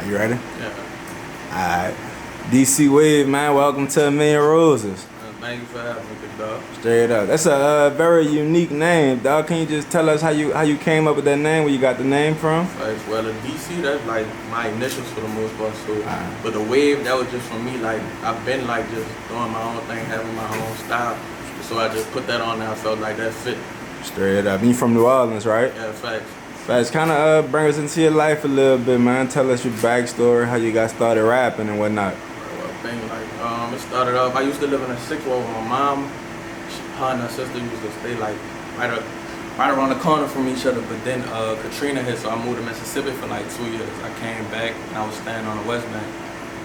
You ready? Yeah. Alright. DC Wave, man, welcome to A Million Roses. Thank you for having me, big dog. Straight up. That's a very unique name, dog. Can you just tell us how you came up with that name, where you got the name from? Well, the DC, that's like my initials for the most part. So, but the Wave, that was just for me. Like, I've been like just doing my own thing, having my own style. So I just put that on there. I felt like that fit. Straight up. You from New Orleans, right? Yeah, facts. Facts. Kind of bring us into your life a little bit, man. Tell us your backstory, how you got started rapping and whatnot. It started off, I used to live in a sixth ward with my mom. Her and her sister used to stay like right around the corner from each other, but then Katrina hit, so I moved to Mississippi for like 2 years. I came back and I was staying on the West Bank.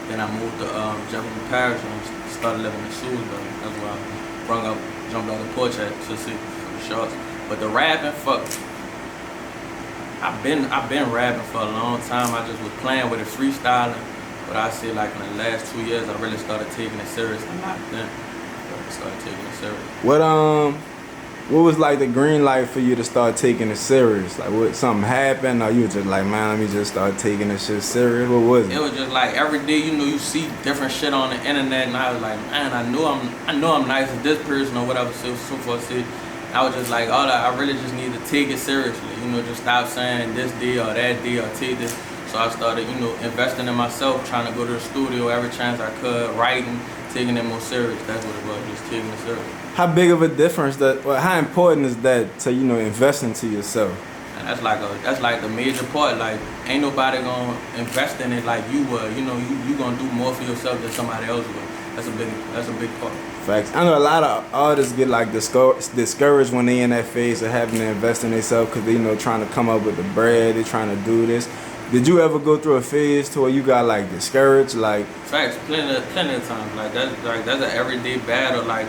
Then I moved to Jefferson Parish and started living in Sue'sville. That's where I jumped on the porch at to see for the shots. But the rapping, I've been rapping for a long time. I just was playing with it, freestyling. But I say like in the last 2 years, I really started taking it serious. A lot then. I started taking it serious. What was like the green light for you to start taking it serious? Like, what, something happened, or you was just like, man, let me just start taking this shit serious? What was it? It was just like every day, you see different shit on the internet, and I was like, man, I know I'm nice as this person or whatever. So far, I was just like, I really just need to take it seriously. Just stop saying this day or that day or take this. So I started, investing in myself, trying to go to the studio every chance I could, writing, taking it more serious. That's what it was, just taking it serious. How big of a difference how important is that to, invest into yourself? And that's like the major part. Like, ain't nobody gonna invest in it like you would. You gonna do more for yourself than somebody else would. That's a big part. Facts. I know a lot of artists get like discouraged when they in that phase of having to invest in themselves because they trying to come up with the bread, they trying to do this. Did you ever go through a phase to where you got like discouraged? Like, facts, plenty of times. Like that's an everyday battle. Like,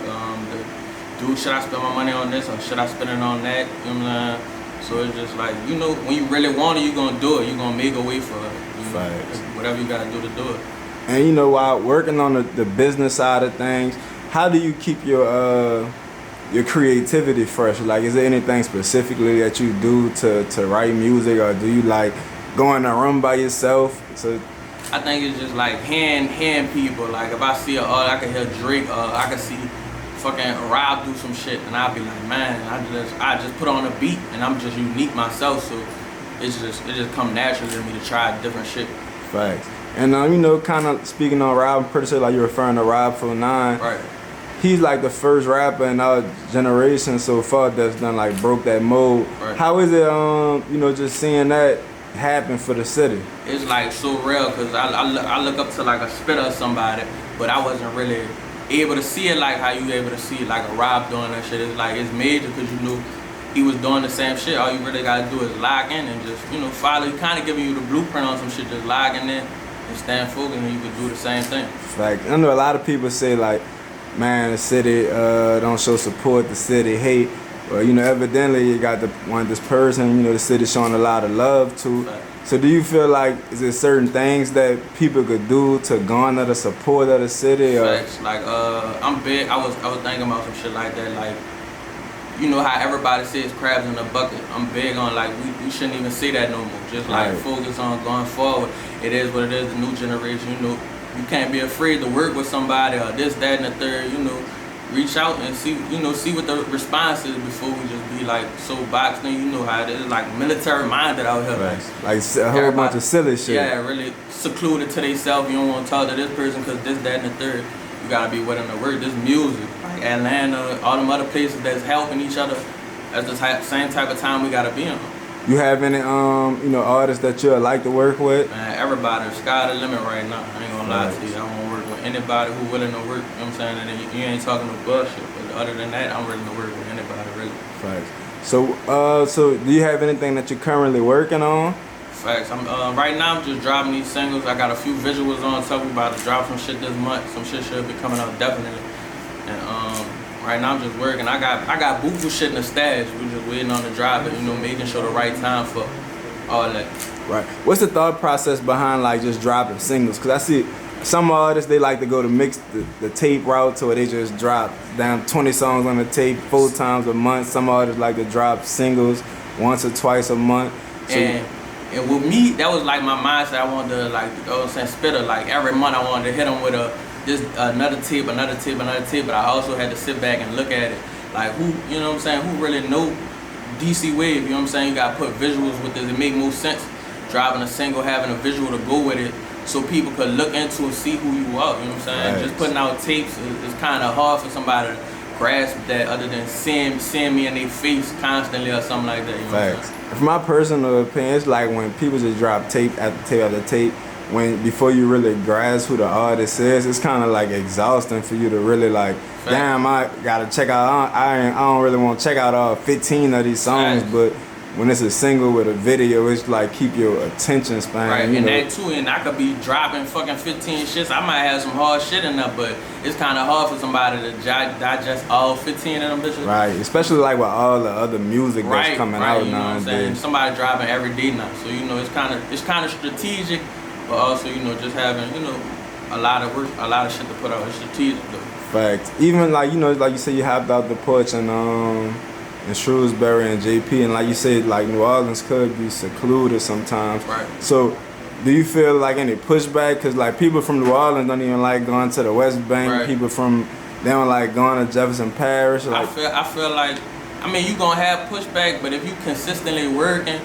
should I spend my money on this or should I spend it on that? You know what I'm saying? So it's just like, when you really want it, you gonna do it. You gonna make a way for it. Facts. Whatever you gotta do to do it. And while working on the business side of things, how do you keep your creativity fresh? Like, is there anything specifically that you do to write music, or do you like go in a room by yourself? So I think it's just like hearing people. Like, if I see I can hear Drake, I can see fucking Rob do some shit, and I'll be like, man, I just put on a beat, and I'm just unique myself, so it just come naturally to me to try different shit. Facts. And kind of speaking on Rob, I'm pretty sure like you're referring to Rob 49. Right. He's like the first rapper in our generation so far that's done like broke that mold. Right. How is it just seeing that happen for the city? It's like so real, because I look up to like a spitter or somebody, but I wasn't really able to see it like how you able to see like a Rob doing that shit. It's like, it's major because you knew he was doing the same shit. All you really gotta do is log in and just follow. He kind of giving you the blueprint on some shit. Just logging in and stand focused, and you could do the same thing. Fact. I know a lot of people say like, man, the city don't show support, the city hate. Well, evidently you got this person, the city showing a lot of love to. Fact. So do you feel like, is there certain things that people could do to garner the support of the city? Facts. Like, I'm big. I was thinking about some shit like that. Like, how everybody says crabs in a bucket. I'm big on like we shouldn't even say that no more. Just like focus on going forward. It is what it is. The new generation. You can't be afraid to work with somebody or this, that, and the third. Reach out and see what the response is before we just be like so boxed in. You know how it is, like military minded out here. Right. Like a whole bunch of silly shit. Yeah, really secluded to themselves. You don't want to talk to this person because this, that, and the third. You gotta be willing to work. This music, like Atlanta, all them other places that's helping each other. That's the same type of time we gotta be on. You have any artists that you like to work with? Man, everybody, sky the limit right now. I ain't gonna lie to you. I want to work with anybody who willing to work. You know what I'm saying? And you ain't talking no bullshit. But other than that, I'm willing to work with anybody, really. Facts. So do you have anything that you're currently working on? Facts. Right now I'm just dropping these singles. I got a few visuals on top. We about to drop some shit this month. Some shit should be coming out definitely. And right now I'm just working. I got buku shit in the stash. We just waiting on the drop and making sure the right time for all that. Right. What's the thought process behind like just dropping singles? Cause I see some artists, they like to go to mix the tape route to where they just drop down 20 songs on the tape 4 times a month. Some artists like to drop singles once or twice a month. So and And with me, that was like my mindset. I wanted to like, you know what I'm saying, spitter. Like every month I wanted to hit them with another tape. But I also had to sit back and look at it. Like who, you know what I'm saying, who really know DC Wave, you know what I'm saying? You gotta put visuals with it. It make more sense. Driving a single, having a visual to go with it, so people could look into and see who you are, you know what I'm saying? Right. Just putting out tapes is kind of hard for somebody to grasp that, other than seeing me in their face constantly or something like that, you know what I'm saying? From my personal opinion, it's like when people just drop tape after tape after tape, before you really grasp who the artist is, it's kind of like exhausting for you to really like, damn, I gotta check out, I don't really want to check out all 15 of these songs, but when it's a single with a video, it's like keep your attention span. Right, you and know? that too, and I could be dropping fucking 15 shits. I might have some hard shit in there, but it's kind of hard for somebody to digest all 15 of them bitches. Right, especially like with all the other music that's coming out you know what I'm saying? nowadays. Somebody dropping every day now, so you know it's kind of strategic, but also you know just having a lot of work, a lot of shit to put out. It's strategic though. Facts. Even like like you said, you hopped out the porch and Shrewsbury and JP, and like you said, like New Orleans could be secluded sometimes. Right. So, do you feel like any pushback? Cause like people from New Orleans don't even like going to the West Bank. Right. People they don't like going to Jefferson Parish. Like, I feel like, I mean, you gonna have pushback, but if you consistently working,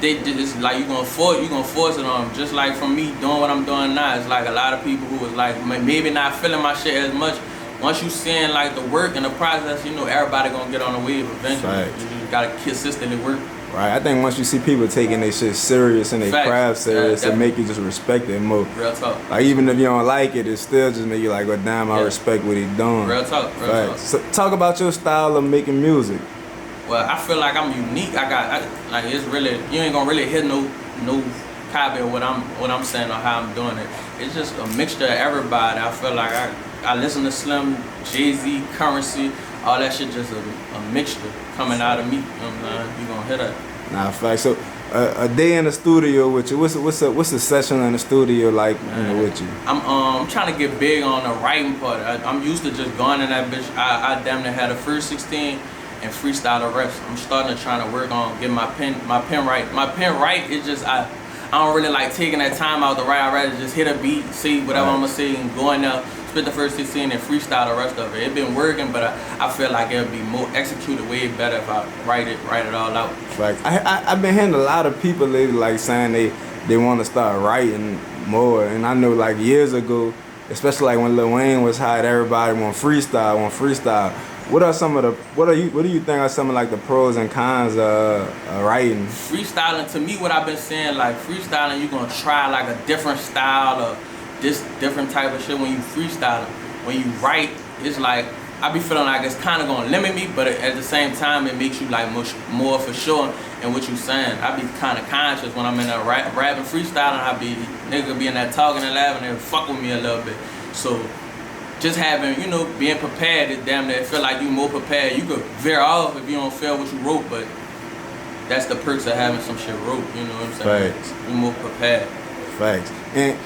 it's like you gonna force it on them. Just like from me doing what I'm doing now, it's like a lot of people who was like maybe not feeling my shit as much. Once you seeing like the work and the process, you know everybody gonna get on the wave eventually. Right. You just gotta consistently work. Right. I think once you see people taking their shit serious and their craft serious, it make you just respect it more. Real talk. Like even if you don't like it, it still just make you like, well, damn, I respect what he doing. Real talk. Real talk. So talk about your style of making music. Well, I feel like I'm unique. Like it's really, you ain't gonna really hear no copy of what I'm saying or how I'm doing it. It's just a mixture of everybody. I feel like I listen to Slim, Jay-Z, Currency, all that shit just a mixture coming out of me. You know what I'm saying? You gonna hear that. Nah, fact. So a day in the studio with you. What's a session in the studio like with you? I'm trying to get big on the writing part. I'm used to just going in that bitch. I damn near had a first 16 and freestyle the rest. I'm starting to try to work on getting my pen right. My pen right is just I don't really like taking that time out to write. I'd rather just hit a beat, see whatever I'm gonna say, and go in there, spit the first 16 and freestyle the rest of it. It been working, but I feel like it'll be more executed way better if I write it all out. Like I've been hearing a lot of people lately like saying they want to start writing more, and I know like years ago, especially like when Lil Wayne was hot, everybody want freestyle. What do you think are some of like the pros and cons of writing? Freestyling, to me, what I've been saying, like freestyling, you're gonna try like a different style or this different type of shit when you freestyling. When you write, it's like I be feeling like it's kind of gonna limit me, but at the same time, it makes you like more for sure in what you saying. I be kind of conscious when I'm in that rapping freestyling. I be nigga be in that talking and laughing and fuck with me a little bit. So just having, being prepared is damn near feel like you more prepared. You could veer off if you don't feel what you wrote, but that's the perks of having some shit wrote, you know what I'm saying? Facts. You're more prepared. Facts. And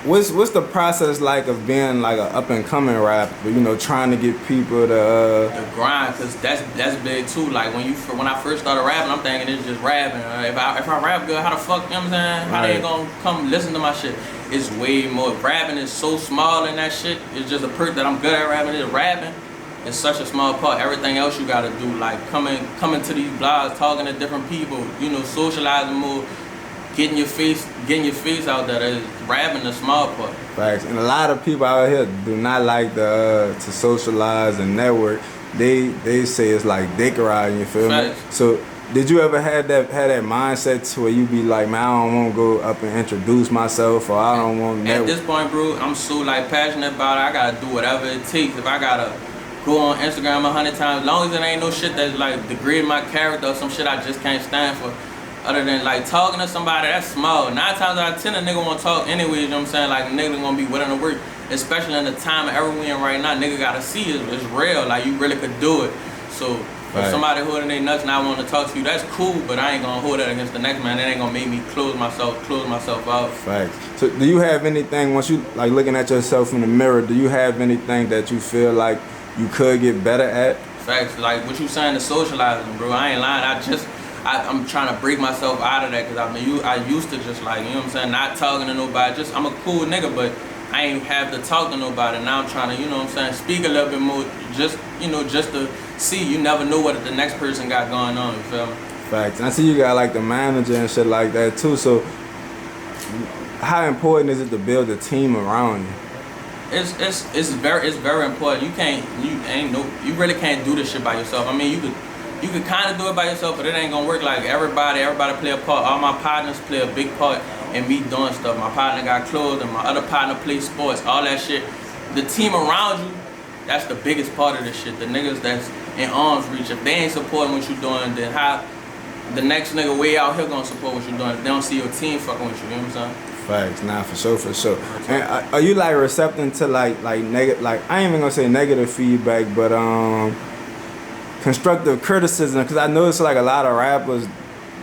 what's the process like of being like an up and coming rapper, trying to get people to the grind, cause that's big too. Like when I first started rapping, I'm thinking it's just rapping. If I rap good, how the fuck, you know what I'm saying? How they gonna come listen to my shit? It's way more. Rapping is so small in that shit. It's just a perk that I'm good at rapping. It's rapping. It's such a small part. Everything else you gotta do, like coming to these blogs, talking to different people, socializing more, getting your face out there. Rapping the small part. Facts. And a lot of people out here do not like to socialize and network. They say it's like dick riding, you feel me? So did you ever have that mindset to where you be like, man, I don't want to go up and introduce myself, or I don't want to network? At this point, bro, I'm so like passionate about it. I gotta do whatever it takes. If I gotta go on Instagram 100 times, as long as it ain't no shit that's like degrade my character or some shit I just can't stand for. Other than like talking to somebody, that's small. 9 times out of 10 a nigga wanna talk anyways, you know what I'm saying? Like nigga gonna be willing to work. Especially in the time and era we in right now, nigga gotta see it's real, like you really could do it. So if somebody holding their nuts and I wanna talk to you, that's cool, but I ain't gonna hold that against the next man. That ain't gonna make me close myself out. Facts. So do you have anything, once you like looking at yourself in the mirror, do you have anything that you feel like you could get better at? Facts, like what you saying, the socializing, bro. I ain't lying. I'm trying to break myself out of that because I used to just like, you know what I'm saying, not talking to nobody. Just I'm a cool nigga, but I ain't have to talk to nobody. Now I'm trying to, you know what I'm saying, speak a little bit more, just, you know, just to see. You never know what the next person got going on, you feel me? Facts. And I see you got like the manager and shit like that too. So how important is it to build a team around you? It's very important. You really can't do this shit by yourself. I mean, you could kind of do it by yourself, but it ain't gonna work. Like everybody play a part. All my partners play a big part in me doing stuff. My partner got clothes, and my other partner plays sports. All that shit. The team around you, that's the biggest part of this shit. The niggas that's in arm's reach. If they ain't supporting what you doing, then how the next nigga way out here gonna support what you doing? If they don't see your team fucking with you, you know what I'm saying? Facts, nah, for sure. And are you like receptive to like negative, like I ain't even gonna say negative feedback, but constructive criticism? Because I notice like a lot of rappers,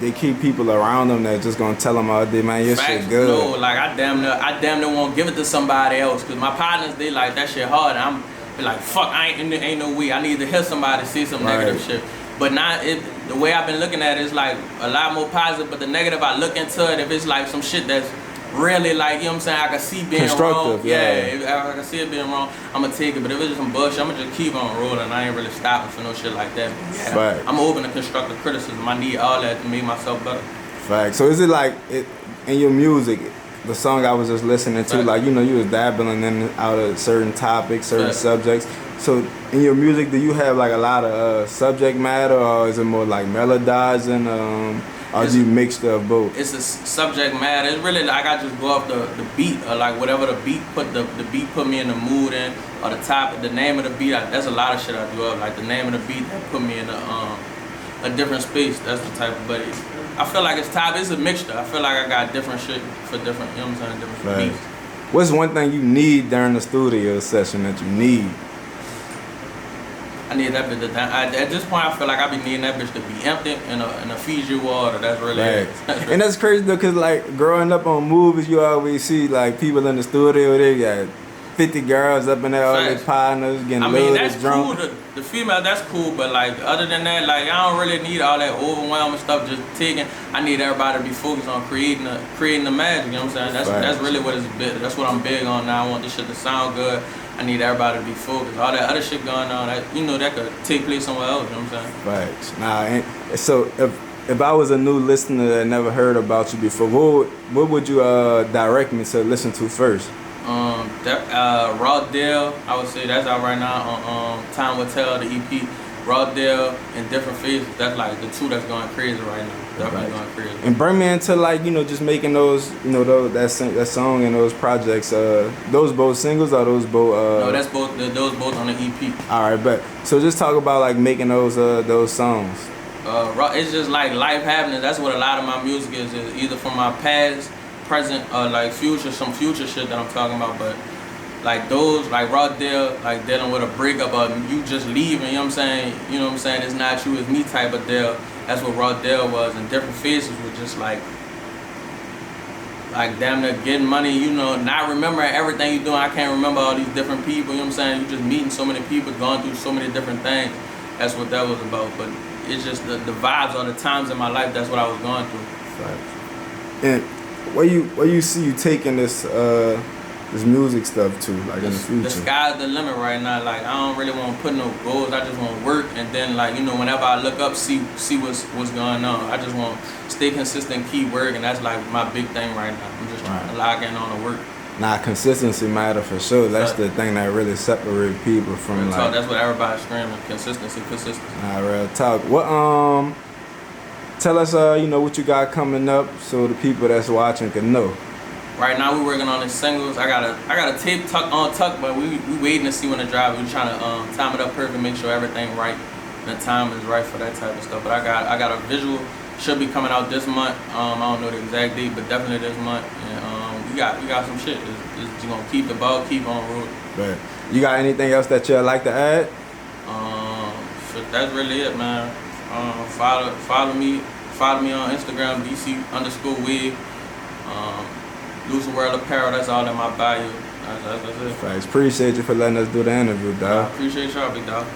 they keep people around them that just gonna tell them all day, man, your shit good. No, like I damn near won't give it to somebody else. Cause my partners, they like that shit hard. And I'm be like, fuck, ain't no way. I need to hear somebody say some negative shit. But now the way I've been looking at it is like a lot more positive. But the negative, I look into it if it's like some shit that's really like, you know what I'm saying, I can see being wrong. If I can see it being wrong, I'm gonna take it. But if it's just some bullshit, I'm gonna just keep on rolling. I ain't really stopping for no shit like that. Yeah, I'm open to constructive criticism. I need all that to make myself better. Facts. So is it like in your music, the song I was just listening to, like, you know, you was dabbling in out of certain topics, certain subjects. So in your music, do you have like a lot of subject matter, or is it more like melodizing? Or do you mix the both? It's a subject matter. It's really like I just go off the beat, or like whatever the beat put me in the mood in, or the name of the beat. That's a lot of shit I do up. Like the name of the beat that put me in a different space. That's the type of, but I feel like it's a mixture. I feel like I got different shit for different, you know what I'm saying, different beats. What's one thing you need during the studio session that you need? I need that bitch to at this point, I feel like I be needing that bitch to be empty and a Fiji water. That's really it. And that's crazy though, cause like growing up on movies, you always see like people in the studio, they got 50 girls up in there, all their partners getting loaded, drunk. Cool. The female, that's cool, but like other than that, like I don't really need all that overwhelming stuff just taking. I need everybody to be focused on creating the magic. You know what I'm saying? That's really what it's big. That's what I'm big on now. I want this shit to sound good. I need everybody to be focused. All that other shit going on, that, you know, that could take place somewhere else. You know what I'm saying? Facts. Nah, and so if I was a new listener that never heard about you before, what would you direct me to listen to first? Raw Deal, I would say that's out right now on Time Will Tell, the EP. Raw Deal in different phases. That's like the two that's going crazy right now. Definitely going crazy. And bring me into like, you know, just making those, you know, that song and those projects. Those both singles or those both? No, that's both. Those both on the EP. All right, but so just talk about like making those songs. It's just like life happening. That's what a lot of my music is either from my past, present, or like future, some future shit that I'm talking about. But like those, like Raw Deal, like dealing with a breakup or you just leaving, you know what I'm saying? You know what I'm saying? It's not you, it's me type of deal. That's what Raw Deal was. And different phases were just like damn near getting money, you know, not remembering everything you're doing. I can't remember all these different people, you know what I'm saying? You just meeting so many people, going through so many different things. That's what that was about. But it's just the vibes or the times in my life, that's what I was going through. Right. And where you see you taking this music stuff to, like in the future? The sky's the limit right now. Like I don't really want to put no goals. I just want to work, and then like, you know, whenever I look up, see what's going on. I just want to stay consistent, keep working. That's like my big thing right now. I'm just trying to lock in on the work. Nah, consistency matter for sure. That's the thing that really separates people from real like. Talk, that's what everybody's screaming. Consistency. Nah, real talk. What tell us you know, what you got coming up so the people that's watching can know. Right now we're working on the singles. I got a tape tuck, but we waiting to see when it drops. We're trying to time it up perfect, make sure everything right, and the time is right for that type of stuff. But I got a visual, should be coming out this month. I don't know the exact date, but definitely this month. And we got some shit. It's gonna keep the ball, keep on rolling. But you got anything else that you'd like to add? So that's really it, man. Follow me on Instagram, DC_wig. Lucid World Apparel, that's all in my bio. That's it. Thanks. Appreciate you for letting us do the interview, dog. I appreciate y'all, big dog.